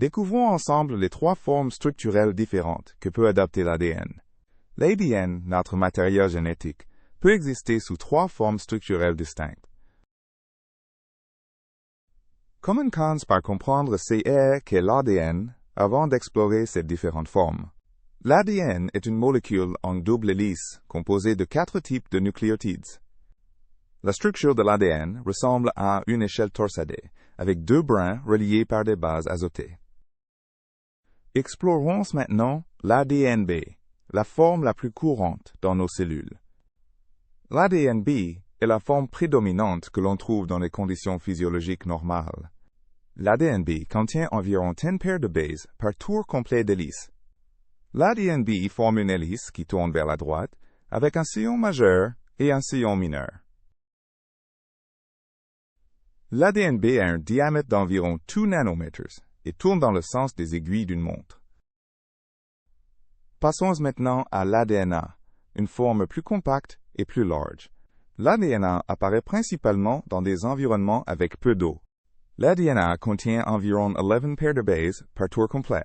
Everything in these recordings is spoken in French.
Découvrons ensemble les trois formes structurelles différentes que peut adopter l'ADN. L'ADN, notre matériel génétique, peut exister sous trois formes structurelles distinctes. Commençons par comprendre ce qu'est l'ADN avant d'explorer ces différentes formes. L'ADN est une molécule en double hélice composée de 4 types de nucléotides. La structure de l'ADN ressemble à une échelle torsadée, avec 2 brins reliés par des bases azotées. Explorons maintenant l'ADNB, la forme la plus courante dans nos cellules. L'ADNB est la forme prédominante que l'on trouve dans les conditions physiologiques normales. L'ADNB contient environ 10 paires de bases par tour complet d'hélice. L'ADNB forme une hélice qui tourne vers la droite avec un sillon majeur et un sillon mineur. L'ADNB a un diamètre d'environ 2 nanomètres et tourne dans le sens des aiguilles d'une montre. Passons maintenant à l'ADNA, une forme plus compacte et plus large. L'ADNA apparaît principalement dans des environnements avec peu d'eau. L'ADNA contient environ 11 paires de bases par tour complet.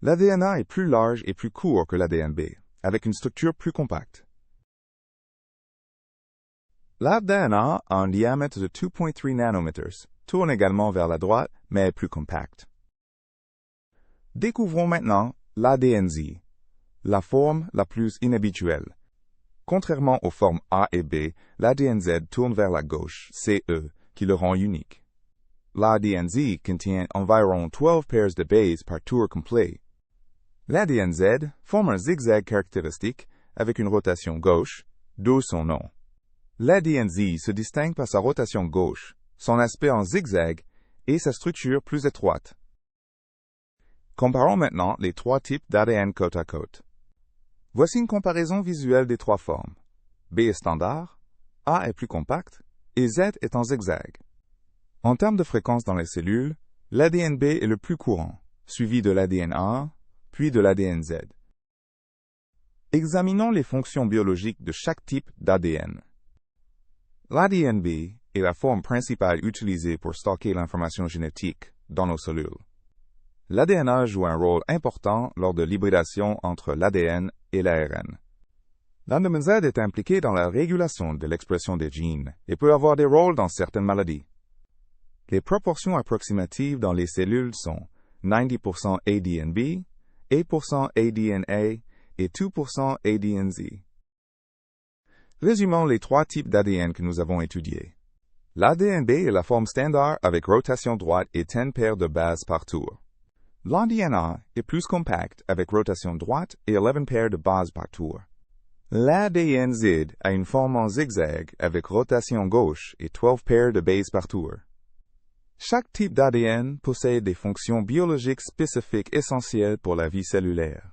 L'ADNA est plus large et plus court que l'ADNB, avec une structure plus compacte. L'ADNA a un diamètre de 2,3 nanomètres, tourne également vers la droite, mais est plus compact. Découvrons maintenant l'ADNZ, la forme la plus inhabituelle. Contrairement aux formes A et B, l'ADNZ tourne vers la gauche, CE, qui le rend unique. L'ADNZ contient environ 12 paires de bases par tour complet. L'ADNZ forme un zigzag caractéristique avec une rotation gauche, d'où son nom. L'ADNZ se distingue par sa rotation gauche, son aspect en zigzag et sa structure plus étroite. Comparons maintenant les 3 types d'ADN côte à côte. Voici une comparaison visuelle des 3 formes. B est standard, A est plus compact et Z est en zigzag. En termes de fréquence dans les cellules, l'ADNB est le plus courant, suivi de l'ADNA, puis de l'ADNZ. Examinons les fonctions biologiques de chaque type d'ADN. L'ADNB est la forme principale utilisée pour stocker l'information génétique dans nos cellules. L'ADNA joue un rôle important lors de l'hybridation entre l'ADN et l'ARN. L'ADNZ est impliqué dans la régulation de l'expression des gènes et peut avoir des rôles dans certaines maladies. Les proportions approximatives dans les cellules sont 90% ADNB, 8% ADNA et 2% ADNZ. Résumons les 3 types d'ADN que nous avons étudiés. L'ADNB est la forme standard avec rotation droite et 10 paires de bases par tour. L'ADNA est plus compact avec rotation droite et 11 paires de bases par tour. L'ADNZ a une forme en zigzag avec rotation gauche et 12 paires de bases par tour. Chaque type d'ADN possède des fonctions biologiques spécifiques essentielles pour la vie cellulaire.